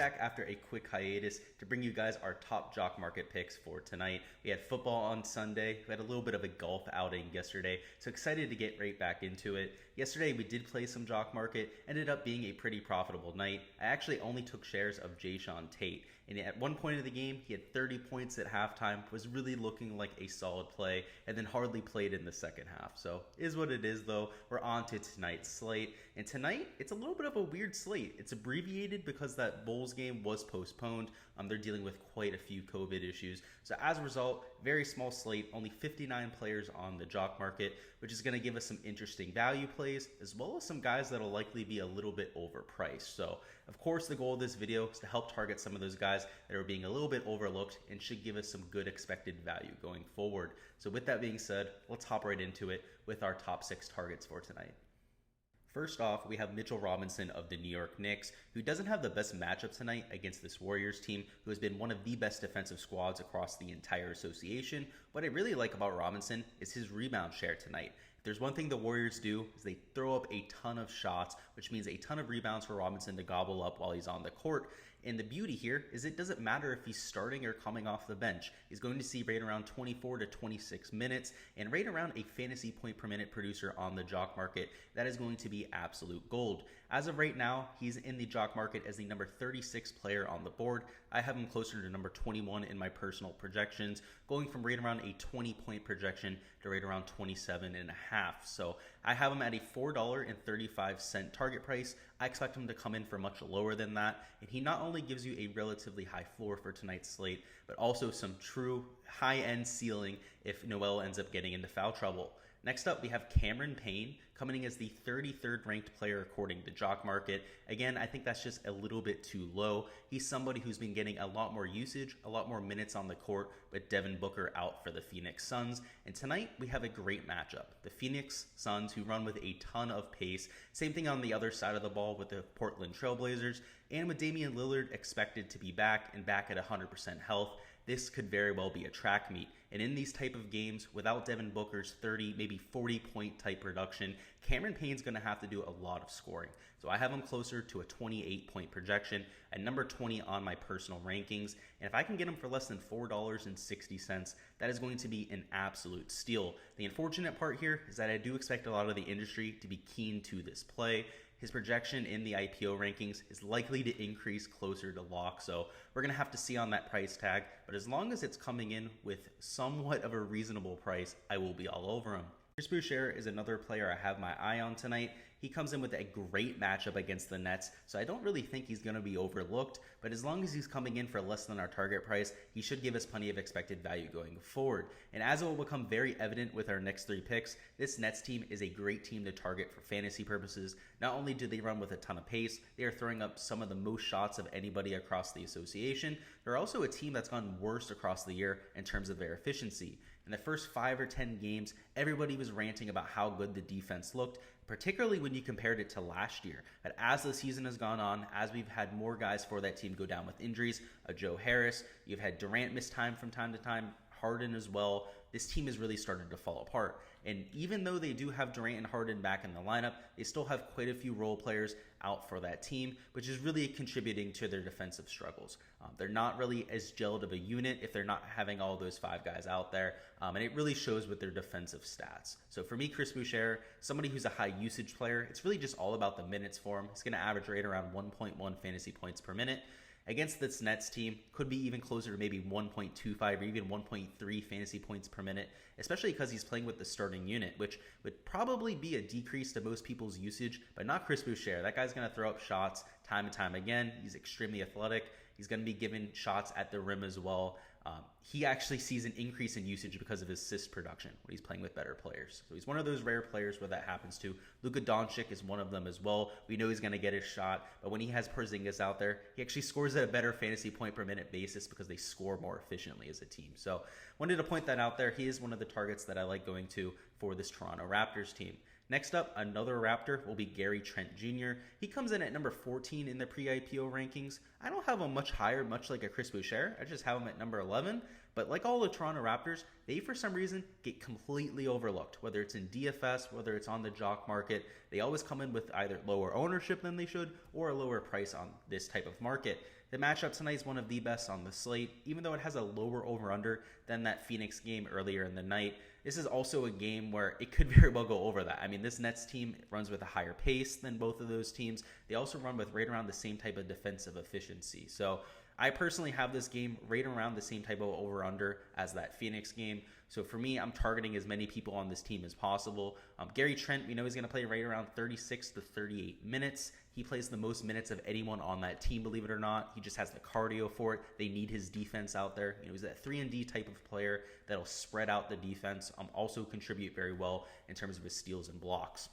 back after a quick hiatus to bring you guys our top jock market picks for tonight. We had football on Sunday. We had a little bit of a golf outing yesterday, so excited to get right back into it. Yesterday we did play some jock market, ended up being a pretty profitable night. I actually only took shares of Jason Tate, and at one point of the game he had 30 points at halftime, was really looking like a solid play, and then hardly played in the second half. So is what it is though. We're on to tonight's slate, and tonight it's a little bit of a weird slate. It's abbreviated because that Bulls game was postponed. They're dealing with quite a few COVID issues. So as a result, very small slate, only 59 players on the jock market, which is going to give us some interesting value plays, as well as some guys that'll likely be a little bit overpriced. So of course, the goal of this video is to help target some of those guys that are being a little bit overlooked and should give us some good expected value going forward. So with that being said, let's hop right into it with our top 6 targets for tonight. First off, we have Mitchell Robinson of the New York Knicks, who doesn't have the best matchup tonight against this Warriors team, who has been one of the best defensive squads across the entire association. What I really like about Robinson is his rebound share tonight. If there's one thing the Warriors do, is they throw up a ton of shots, which means a ton of rebounds for Robinson to gobble up while he's on the court. And the beauty here is it doesn't matter if he's starting or coming off the bench. He's going to see right around 24 to 26 minutes and right around a fantasy point per minute producer on the jock market. That is going to be absolute gold. As of right now, he's in the jock market as the number 36 player on the board. I have him closer to number 21 in my personal projections, going from right around a 20-point projection to right around 27.5. So I have him at a $4.35 target price. I expect him to come in for much lower than that, and he not only gives you a relatively high floor for tonight's slate, but also some true high-end ceiling if Noel ends up getting into foul trouble. Next up, we have Cameron Payne coming in as the 33rd ranked player according to Jock Market. Again, I think that's just a little bit too low. He's somebody who's been getting a lot more usage, a lot more minutes on the court, with Devin Booker out for the Phoenix Suns. And tonight, we have a great matchup. The Phoenix Suns, who run with a ton of pace. Same thing on the other side of the ball with the Portland Trailblazers. And with Damian Lillard expected to be back and back at 100% health, this could very well be a track meet. And in these type of games, without Devin Booker's 30, maybe 40-point type production, Cameron Payne's going to have to do a lot of scoring. So I have him closer to a 28-point projection at number 20 on my personal rankings. And if I can get him for less than $4.60, that is going to be an absolute steal. The unfortunate part here is that I do expect a lot of the industry to be keen to this play. His projection in the IPO rankings is likely to increase closer to lock, so we're going to have to see on that price tag, but as long as it's coming in with somewhat of a reasonable price, I will be all over him. Boucher is another player I have my eye on tonight. He comes in with a great matchup against the Nets, so I don't really think he's going to be overlooked, but as long as he's coming in for less than our target price, he should give us plenty of expected value going forward. And as it will become very evident with our next 3 picks, this Nets team is a great team to target for fantasy purposes. Not only do they run with a ton of pace, they are throwing up some of the most shots of anybody across the association. They're also a team that's gone worse across the year in terms of their efficiency. In the first 5 or 10 games, everybody was ranting about how good the defense looked, particularly when you compared it to last year. But as the season has gone on, as we've had more guys for that team go down with injuries, Joe Harris, you've had Durant miss time from time to time, Harden as well, this team has really started to fall apart. And even though they do have Durant and Harden back in the lineup, they still have quite a few role players out for that team, which is really contributing to their defensive struggles. They're not really as gelled of a unit if they're not having all those 5 guys out there, and it really shows with their defensive stats. So for me, Chris Boucher, somebody who's a high usage player, it's really just all about the minutes for him. He's going to average right around 1.1 fantasy points per minute. Against this Nets team, could be even closer to maybe 1.25 or even 1.3 fantasy points per minute, especially because he's playing with the starting unit, which would probably be a decrease to most people's usage, but not Chris Boucher. That guy's going to throw up shots time and time again. He's extremely athletic. He's going to be given shots at the rim as well. He actually sees an increase in usage because of his assist production when he's playing with better players. So he's one of those rare players where that happens to. Luka Doncic is one of them as well. We know he's going to get his shot, but when he has Porzingis out there, he actually scores at a better fantasy point per minute basis because they score more efficiently as a team. So wanted to point that out there. He is one of the targets that I like going to for this Toronto Raptors team. Next up, another Raptor will be Trent Jr. He comes in at number 14 in the pre-IPO rankings. I don't have him much higher, much like a Chris Boucher. I just have him at number 11. But like all the Toronto Raptors, they for some reason get completely overlooked. Whether it's in DFS, whether it's on the jock market, they always come in with either lower ownership than they should or a lower price on this type of market. The matchup tonight is one of the best on the slate, even though it has a lower over-under than that Phoenix game earlier in the night. This is also a game where it could very well go over that. I mean, this Nets team runs with a higher pace than both of those teams. They also run with right around the same type of defensive efficiency. So I personally have this game right around the same type of over-under as that Phoenix game. So for me, I'm targeting as many people on this team as possible. Trent, we know he's going to play right around 36 to 38 minutes. He plays the most minutes of anyone on that team, believe it or not. He just has the cardio for it. They need his defense out there. He's that 3-and-D type of player that'll spread out the defense, also contribute very well in terms of his steals and blocks.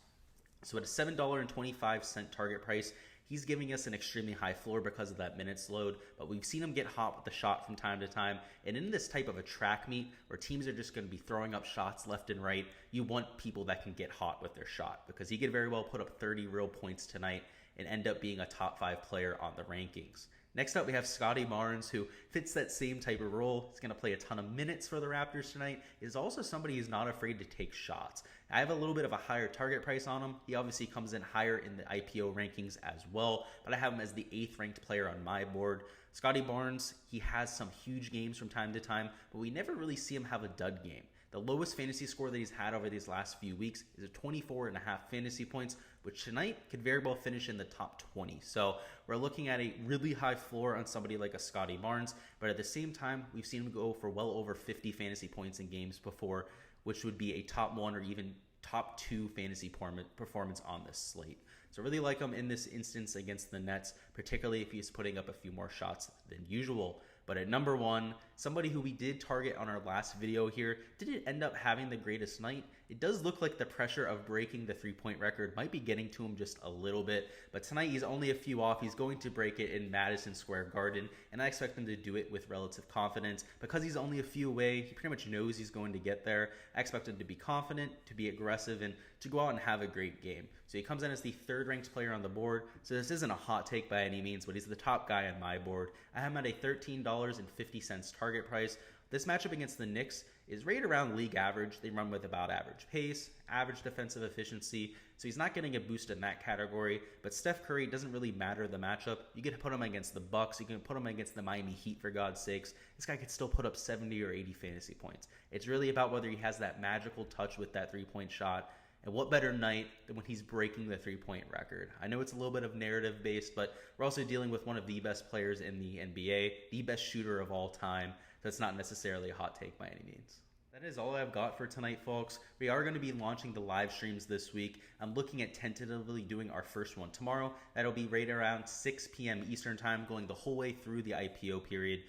So at a $7.25 target price, he's giving us an extremely high floor because of that minutes load, but we've seen him get hot with the shot from time to time. And in this type of a track meet where teams are just going to be throwing up shots left and right, you want people that can get hot with their shot because he could very well put up 30 real points tonight and end up being a top 5 player on the rankings. Next up, we have Scotty Barnes, who fits that same type of role. He's going to play a ton of minutes for the Raptors tonight. He's also somebody who's not afraid to take shots. I have a little bit of a higher target price on him. He obviously comes in higher in the IPO rankings as well, but I have him as the 8th ranked player on my board. Scotty Barnes, he has some huge games from time to time, but we never really see him have a dud game. The lowest fantasy score that he's had over these last few weeks is a 24.5 fantasy points, which tonight could very well finish in the top 20. So we're looking at a really high floor on somebody like a Scotty Barnes, but at the same time, we've seen him go for well over 50 fantasy points in games before, which would be a top 1 or even top 2 fantasy performance on this slate. So really like him in this instance against the Nets, particularly if he's putting up a few more shots than usual. But at number 1, somebody who we did target on our last video here didn't end up having the greatest night. It does look like the pressure of breaking the 3-point record might be getting to him just a little bit, but tonight he's only a few off. He's going to break it in Madison Square Garden, and I expect him to do it with relative confidence. Because he's only a few away, he pretty much knows he's going to get there. I expect him to be confident, to be aggressive, and to go out and have a great game. So he comes in as the 3rd ranked player on the board, so this isn't a hot take by any means, but he's the top guy on my board. I have him at a $13.50 target price. This matchup against the Knicks is right around league average. They run with about average pace, average defensive efficiency, so he's not getting a boost in that category. But Steph Curry doesn't really matter the matchup. You can put him against the Bucks, you can put him against the Miami Heat for God's sakes. This guy could still put up 70 or 80 fantasy points. It's really about whether he has that magical touch with that 3-point shot. And what better night than when he's breaking the 3-point record? I know it's a little bit of narrative based, but we're also dealing with one of the best players in the NBA, the best shooter of all time. That's not necessarily a hot take by any means. That is all I've got for tonight, folks. We are going to be launching the live streams this week. I'm looking at tentatively doing our first one tomorrow. That'll be right around 6 p.m. Eastern time, going the whole way through the IPO period,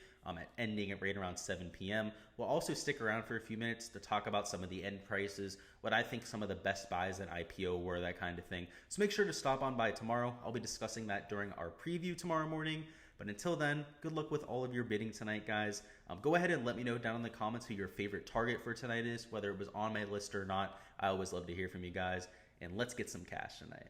ending at right around 7 p.m. We'll also stick around for a few minutes to talk about some of the end prices, what I think some of the best buys at IPO were, that kind of thing. So make sure to stop on by tomorrow. I'll be discussing that during our preview tomorrow morning. But until then, good luck with all of your bidding tonight, guys. Go ahead and let me know down in the comments who your favorite target for tonight is, whether it was on my list or not. I always love to hear from you guys. And let's get some cash tonight.